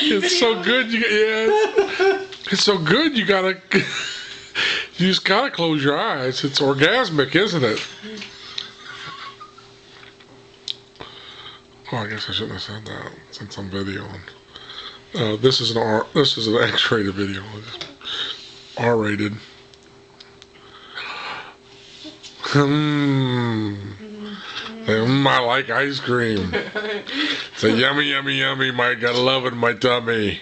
It's so good. It's so good. You just gotta close your eyes. It's orgasmic, isn't it? Oh, I guess I shouldn't have said that since I'm videoing. This is an X-rated video. R-rated. I like ice cream. It's a yummy, yummy, yummy. Gotta love it in my tummy.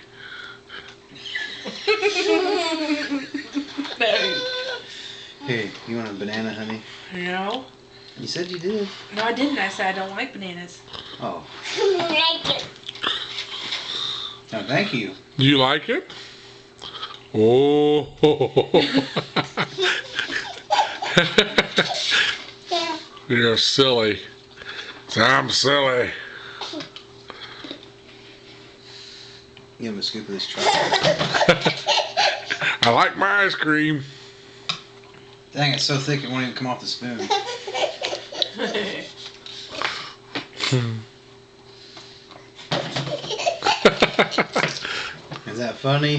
Hey, you want a banana, honey? No. You said you did. No, I didn't. I said I don't like bananas. Oh. No, thank you. Do you like it? Oh. You're silly. I'm silly. Give him a scoop of this chocolate. I like my ice cream. Dang, it's so thick it won't even come off the spoon. Is that funny?